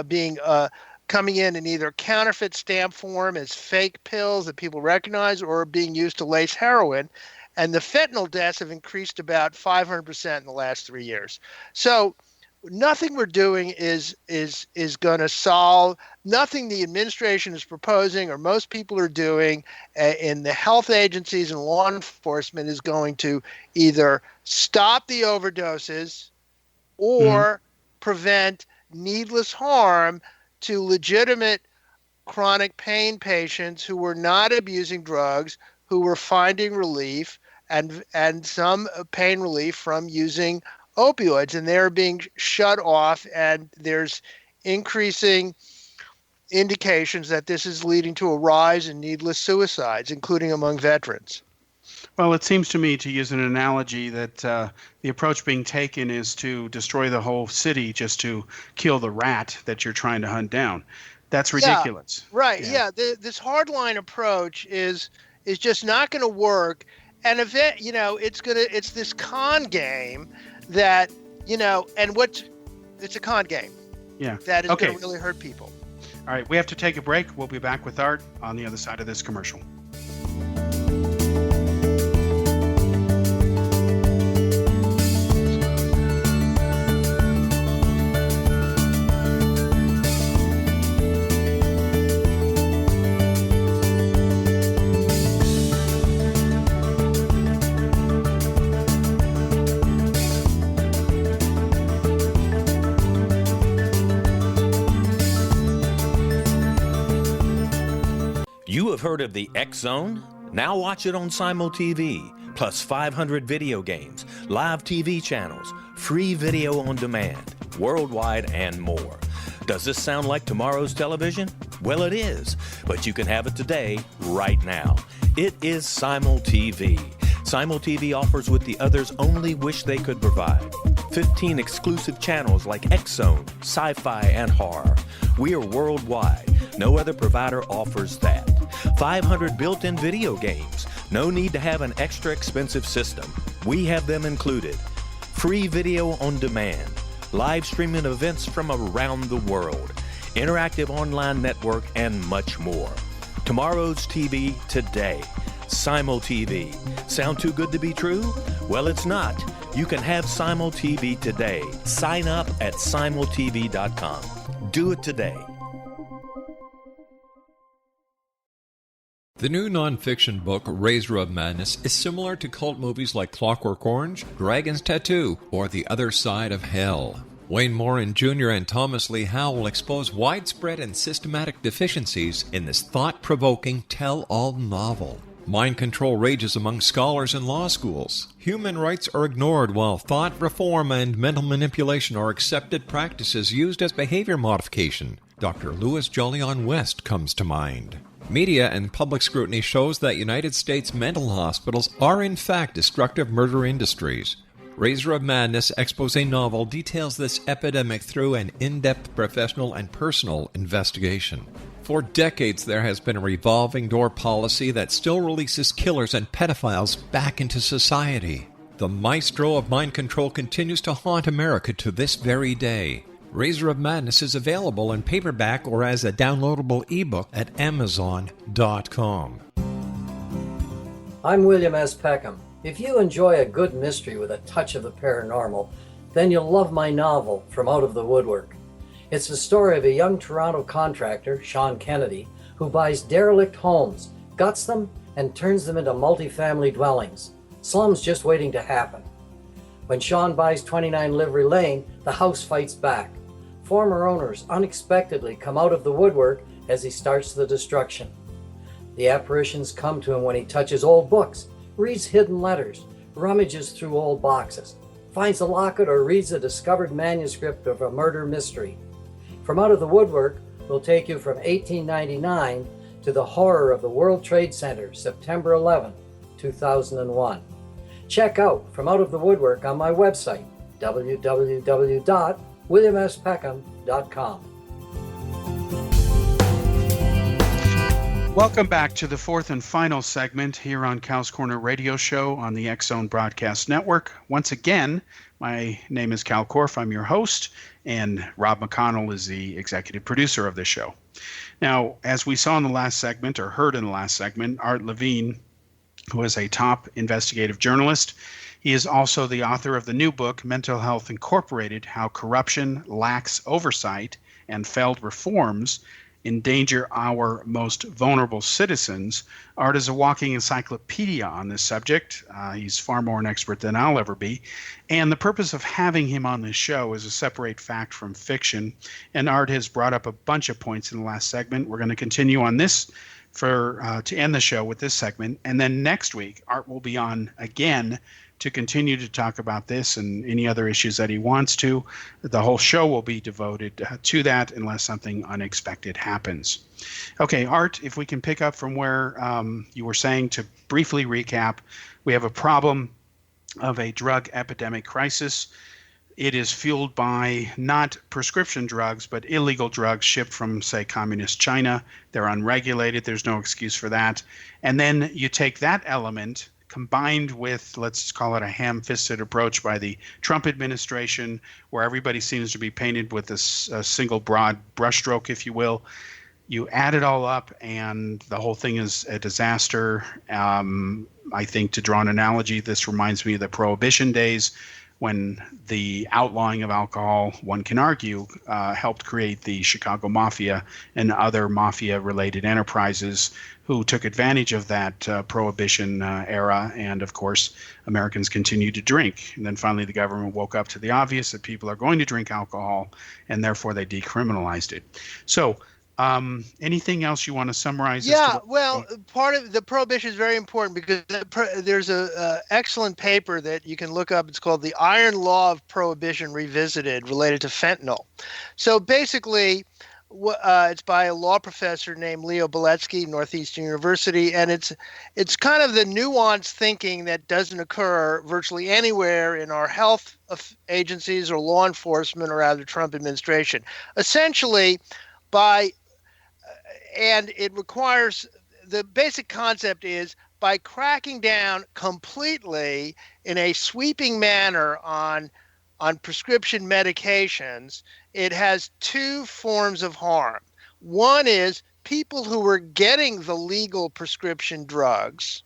being coming in either counterfeit stamp form as fake pills that people recognize, or being used to lace heroin. And the fentanyl deaths have increased about 500% in the last 3 years. So nothing we're doing is going to solve, nothing the administration is proposing or most people are doing in the health agencies and law enforcement is going to either stop the overdoses or prevent needless harm to legitimate chronic pain patients who were not abusing drugs, who were finding relief and some pain relief from using opioids, and they're being shut off, and there's increasing indications that this is leading to a rise in needless suicides, including among veterans. Well, it seems to me, to use an analogy, that the approach being taken is to destroy the whole city just to kill the rat that you're trying to hunt down. That's ridiculous. Yeah, right. Yeah. This hardline approach is just not going to work. And it's this con game that, it's a con game. Yeah. That is going to really hurt people. All right. We have to take a break. We'll be back with Art on the other side of this commercial. You have heard of the X Zone? Now watch it on Simul TV, plus 500 video games, live TV channels, free video on demand, worldwide, and more. Does this sound like tomorrow's television? Well, it is, but you can have it today, right now. It is Simul TV. Simul TV offers what the others only wish they could provide. 15 exclusive channels like X Zone, sci-fi, and horror. We are worldwide. No other provider offers that. 500 built-in video games. No need to have an extra expensive system. We have them included. Free video on demand. Live streaming events from around the world. Interactive online network, and much more. Tomorrow's TV today. Simul TV. Sound too good to be true? Well, it's not. You can have Simul TV today. Sign up at simultv.com. Do it today. The new nonfiction book, Razor of Madness, is similar to cult movies like Clockwork Orange, Dragon's Tattoo, or The Other Side of Hell. Wayne Morin Jr. and Thomas Lee Howell expose widespread and systematic deficiencies in this thought-provoking tell-all novel. Mind control rages among scholars in law schools. Human rights are ignored while thought reform and mental manipulation are accepted practices used as behavior modification. Dr. Louis Jolyon West comes to mind. Media and public scrutiny shows that United States mental hospitals are in fact destructive murder industries. Razor of Madness expose novel details this epidemic through an in-depth professional and personal investigation. For decades, there has been a revolving door policy that still releases killers and pedophiles back into society. The maestro of mind control continues to haunt America to this very day. Razor of Madness is available in paperback or as a downloadable ebook at Amazon.com. I'm William S. Peckham. If you enjoy a good mystery with a touch of the paranormal, then you'll love my novel, From Out of the Woodwork. It's the story of a young Toronto contractor, Sean Kennedy, who buys derelict homes, guts them, and turns them into multifamily dwellings. Slums just waiting to happen. When Sean buys 29 Livery Lane, the house fights back. Former owners unexpectedly come out of the woodwork as he starts the destruction. The apparitions come to him when he touches old books, reads hidden letters, rummages through old boxes. finds a locket or reads a discovered manuscript of a murder mystery. From Out of the Woodwork will take you from 1899 to the horror of the World Trade Center, September 11, 2001. Check out From Out of the Woodwork on my website, www.williamspeckham.com. Welcome back to the fourth and final segment here on Cal's Corner Radio Show on the X-Zone Broadcast Network. Once again, my name is Kal Korff. I'm your host, and Rob McConnell is the executive producer of this show. Now, as we saw in the last segment, or heard in the last segment, Art Levine, who is a top investigative journalist, he is also the author of the new book, Mental Health Incorporated: How Corruption, Lax Oversight, and Failed Reforms endanger our most vulnerable citizens. Art is a walking encyclopedia on this subject. He's far more an expert than I'll ever be. And the purpose of having him on this show is to separate fact from fiction. And Art has brought up a bunch of points in the last segment. We're going to continue on this to end the show with this segment. And then next week, Art will be on again to continue to talk about this and any other issues that he wants to. The whole show will be devoted to that unless something unexpected happens. Okay, Art, if we can pick up from where you were saying, to briefly recap, we have a problem of a drug epidemic crisis. It is fueled by not prescription drugs, but illegal drugs shipped from, say, communist China. They're unregulated. There's no excuse for that. And then you take that element combined with, let's call it a ham-fisted approach by the Trump administration, where everybody seems to be painted with this single broad brushstroke, if you will. You add it all up, and the whole thing is a disaster. I think, to draw an analogy, this reminds me of the Prohibition days, when the outlawing of alcohol, one can argue, helped create the Chicago Mafia and other mafia-related enterprises who took advantage of that Prohibition era. And, of course, Americans continued to drink. And then finally the government woke up to the obvious that people are going to drink alcohol, and therefore they decriminalized it. So anything else you want to summarize? Yeah, well, part of the prohibition is very important because there's a excellent paper that you can look up. It's called The Iron Law of Prohibition Revisited, related to fentanyl. So basically, it's by a law professor named Leo Beletsky, Northeastern University, and it's kind of the nuanced thinking that doesn't occur virtually anywhere in our health agencies or law enforcement or out of the Trump administration. Essentially, and it requires, the basic concept is, by cracking down completely in a sweeping manner on prescription medications, it has two forms of harm. One is people who are getting the legal prescription drugs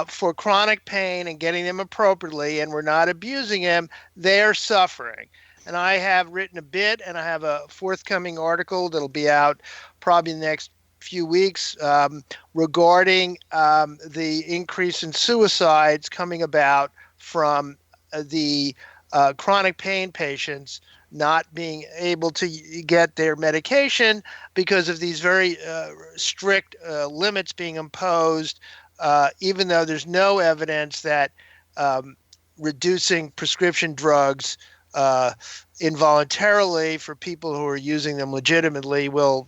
for chronic pain and getting them appropriately, and we're not abusing them, they're suffering. And I have written a bit, and I have a forthcoming article that'll be out probably in the next few weeks regarding the increase in suicides coming about from the chronic pain patients not being able to get their medication because of these very strict limits being imposed, even though there's no evidence that reducing prescription drugs involuntarily for people who are using them legitimately will,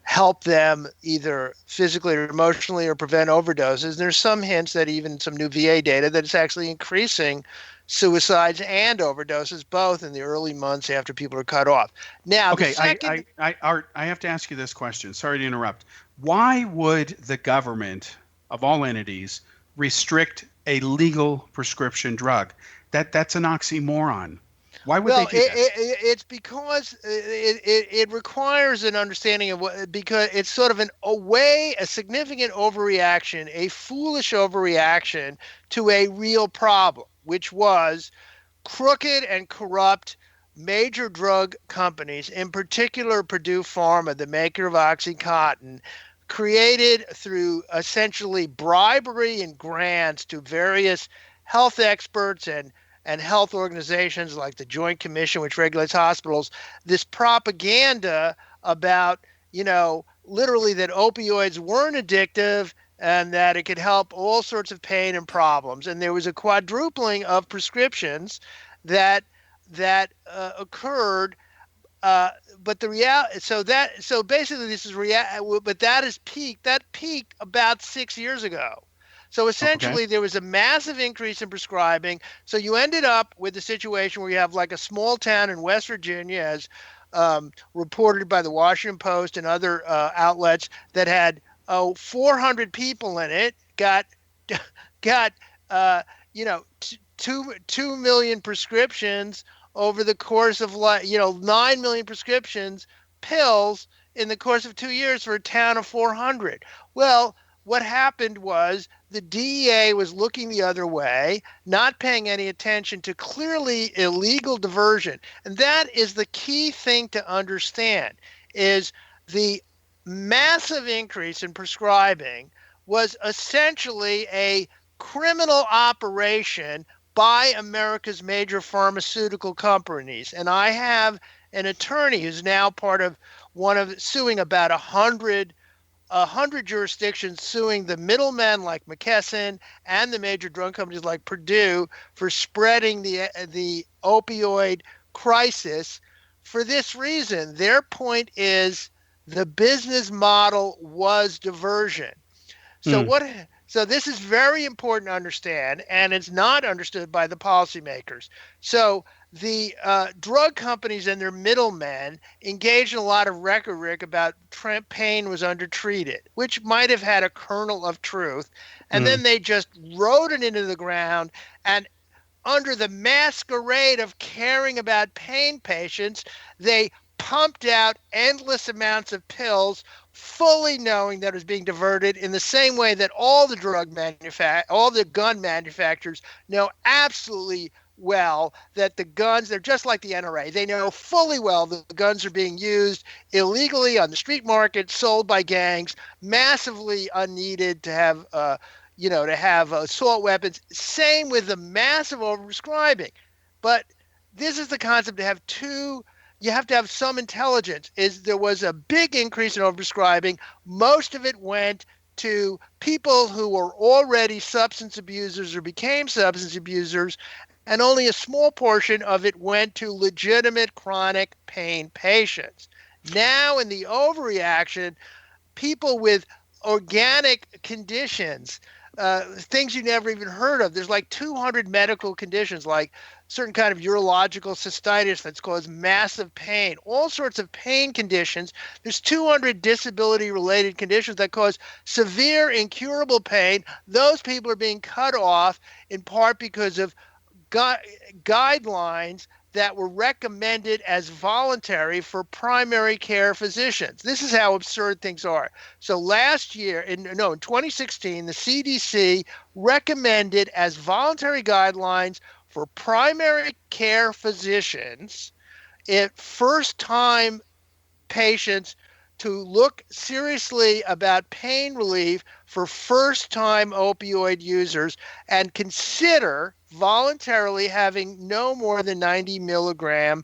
help them either physically or emotionally or prevent overdoses. And there's some hints that even some new VA data that it's actually increasing suicides and overdoses, both in the early months after people are cut off. Now, okay, Art, I have to ask you this question. Sorry to interrupt. Why would the government, of all entities, restrict a legal prescription drug? That's an oxymoron. Why would they do that? It's because it requires an understanding of what, because it's sort of a significant overreaction, a foolish overreaction to a real problem, which was crooked and corrupt major drug companies, in particular Purdue Pharma, the maker of OxyContin, created through essentially bribery and grants to various health experts and health organizations like the Joint Commission, which regulates hospitals, this propaganda about, literally that opioids weren't addictive and that it could help all sorts of pain and problems. And there was a quadrupling of prescriptions that occurred. Uh, but the reality, so basically this is but that is peaked. That peaked about 6 years ago. So Okay. essentially, there was a massive increase in prescribing. So you ended up with a situation where you have like a small town in West Virginia, as reported by the Washington Post and other outlets, that had 400 people in it. Got uh, you know 2 million prescriptions over the course of 9 million prescriptions pills in the course of 2 years for a town of 400. Well, what happened was the DEA was looking the other way, not paying any attention to clearly illegal diversion. And that is the key thing to understand, is the massive increase in prescribing was essentially a criminal operation by America's major pharmaceutical companies. And I have an attorney who's now part of suing about 100 jurisdictions, suing the middlemen like McKesson and the major drug companies like Purdue for spreading the opioid crisis. For this reason, their point is the business model was diversion. So Hmm. what? So this is very important to understand, and it's not understood by the policymakers. So the drug companies and their middlemen engaged in a lot of rhetoric about pain was undertreated, which might have had a kernel of truth, and Hmm. then they just rode it into the ground. And under the masquerade of caring about pain patients, they pumped out endless amounts of pills, fully knowing that it was being diverted, in the same way that all the gun manufacturers know absolutely well that the guns, they're just like the NRA. They know fully well that the guns are being used illegally on the street market, sold by gangs, massively unneeded to have assault weapons. Same with the massive overprescribing. But this is the concept to have two. You have to have some intelligence. Is there was a big increase in overprescribing. Most of it went to people who were already substance abusers or became substance abusers, and only a small portion of it went to legitimate chronic pain patients. Now, in the overreaction, people with organic conditions, things you never even heard of. There's like 200 medical conditions, like certain kind of urological cystitis that's caused massive pain, all sorts of pain conditions. There's 200 disability related conditions that cause severe incurable pain. Those people are being cut off in part because of guidelines that were recommended as voluntary for primary care physicians. This is how absurd things are. So last year, in 2016, the CDC recommended as voluntary guidelines for primary care physicians, first time patients, to look seriously about pain relief for first time opioid users and consider voluntarily having no more than 90 milligram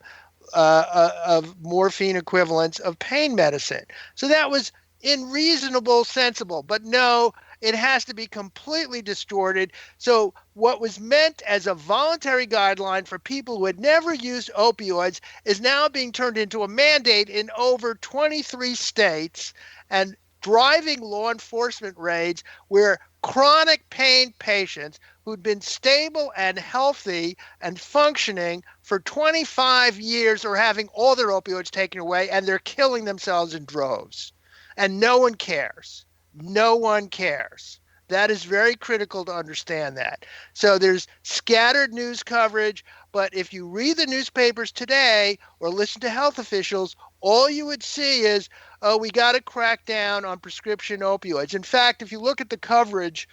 of morphine equivalents of pain medicine. So that was reasonable, sensible, but no, it has to be completely distorted. So what was meant as a voluntary guideline for people who had never used opioids is now being turned into a mandate in over 23 states, and driving law enforcement raids where chronic pain patients who'd been stable and healthy and functioning for 25 years are having all their opioids taken away, and they're killing themselves in droves. And no one cares. No one cares. That is very critical to understand that. So there's scattered news coverage, but if you read the newspapers today or listen to health officials, all you would see is, oh, we got to crack down on prescription opioids. In fact, if you look at the coverage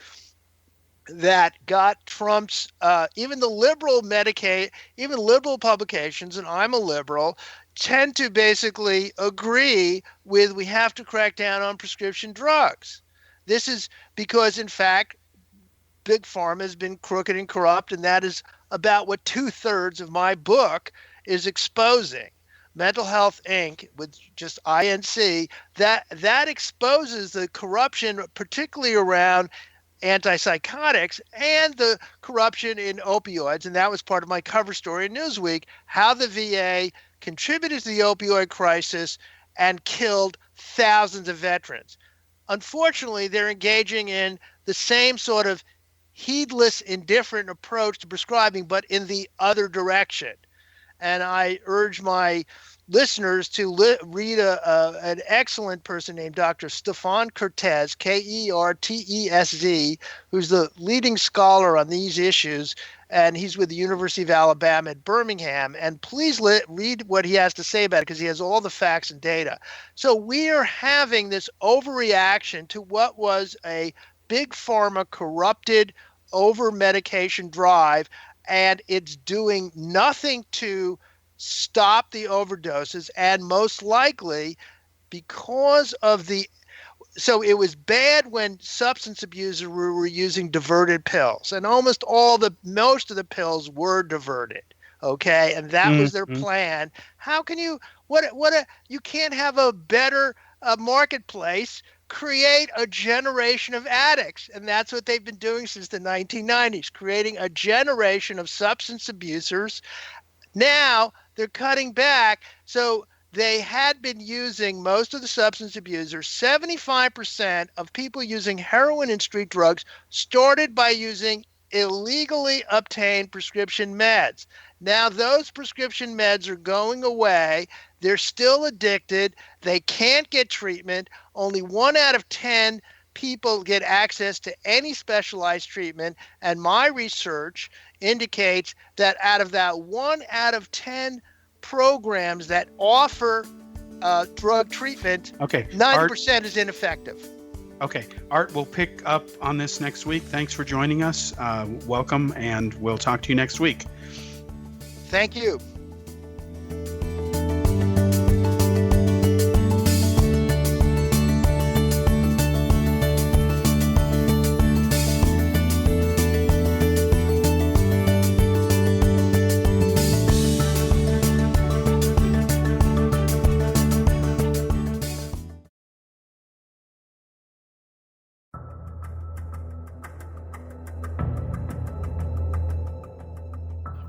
that got Trump's, even the liberal Medicaid, even liberal publications, and I'm a liberal, tend to basically agree with, we have to crack down on prescription drugs. This is because, in fact, big pharma has been crooked and corrupt, and that is about what 2/3 of my book is exposing. Mental Health Inc., with just INC, that exposes the corruption, particularly around antipsychotics and the corruption in opioids. And that was part of my cover story in Newsweek, how the VA contributed to the opioid crisis and killed thousands of veterans. Unfortunately, they're engaging in the same sort of heedless, indifferent approach to prescribing, but in the other direction. And I urge my listeners to read an excellent person named Dr. Stefan Kertesz, Kertesz, who's the leading scholar on these issues, and he's with the University of Alabama at Birmingham. And please read what he has to say about it, because he has all the facts and data. So we are having this overreaction to what was a big pharma corrupted over-medication drive, and it's doing nothing to stop the overdoses, and most likely because of so it was bad when substance abusers were using diverted pills, and most of the pills were diverted, okay, and that was their plan. How can you you can't have a better marketplace, create a generation of addicts, and that's what they've been doing since the 1990s, creating a generation of substance abusers. Now they're cutting back. So they had been using, most of the substance abusers, 75% of people using heroin and street drugs started by using illegally obtained prescription meds. Now those prescription meds are going away. They're still addicted. They can't get treatment. Only 1 out of 10 people get access to any specialized treatment. And my research indicates that out of that 1 out of 10 programs that offer drug treatment, 90% is ineffective. Okay, Art, we'll pick up on this next week. Thanks for joining us. Welcome, and we'll talk to you next week. Thank you.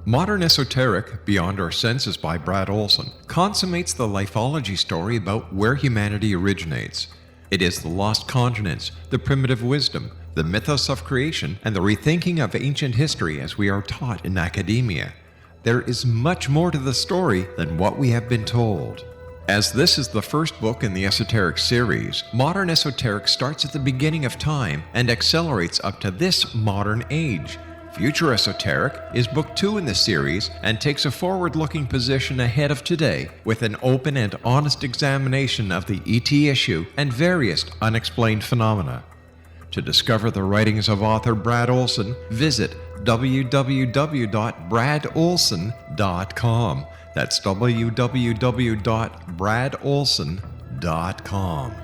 Modern Esoteric, Beyond Our Senses by Brad Olson, consummates the lifeology story about where humanity originates. It is the lost continents, the primitive wisdom, the mythos of creation, and the rethinking of ancient history as we are taught in academia. There is much more to the story than what we have been told. As this is the first book in the Esoteric series, Modern Esoteric starts at the beginning of time and accelerates up to this modern age. Future Esoteric is book 2 in the series and takes a forward-looking position ahead of today with an open and honest examination of the ET issue and various unexplained phenomena. To discover the writings of author Brad Olson, visit www.bradolson.com. That's www.bradolson.com.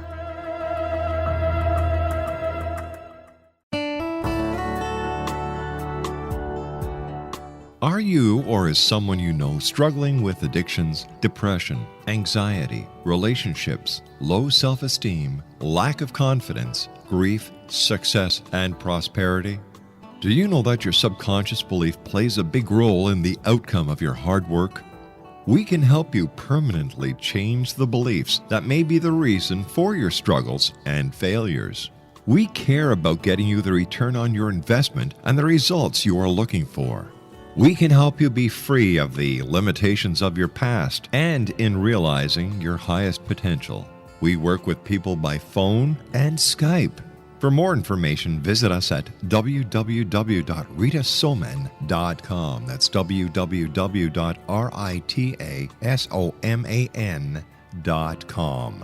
Are you or is someone you know struggling with addictions, depression, anxiety, relationships, low self-esteem, lack of confidence, grief, success, and prosperity? Do you know that your subconscious belief plays a big role in the outcome of your hard work? We can help you permanently change the beliefs that may be the reason for your struggles and failures. We care about getting you the return on your investment and the results you are looking for. We can help you be free of the limitations of your past and in realizing your highest potential. We work with people by phone and Skype. For more information, visit us at www.ritasoman.com. That's www.ritasoman.com.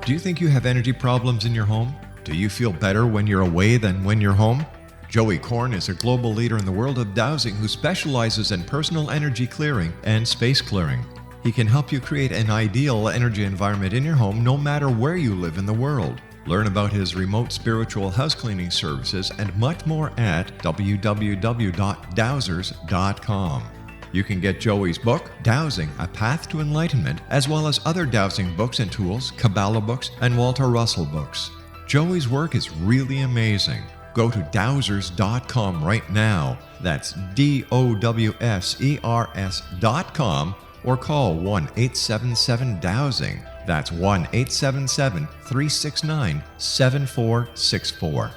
Do you think you have energy problems in your home? Do you feel better when you're away than when you're home? Joey Korn is a global leader in the world of dowsing who specializes in personal energy clearing and space clearing. He can help you create an ideal energy environment in your home no matter where you live in the world. Learn about his remote spiritual house cleaning services and much more at www.dowsers.com. You can get Joey's book, Dowsing, A Path to Enlightenment, as well as other dowsing books and tools, Kabbalah books, and Walter Russell books. Joey's work is really amazing. Go to dowsers.com right now. That's DOWSERS.com or call 1-877-DOWSING. That's 1-877-369-7464.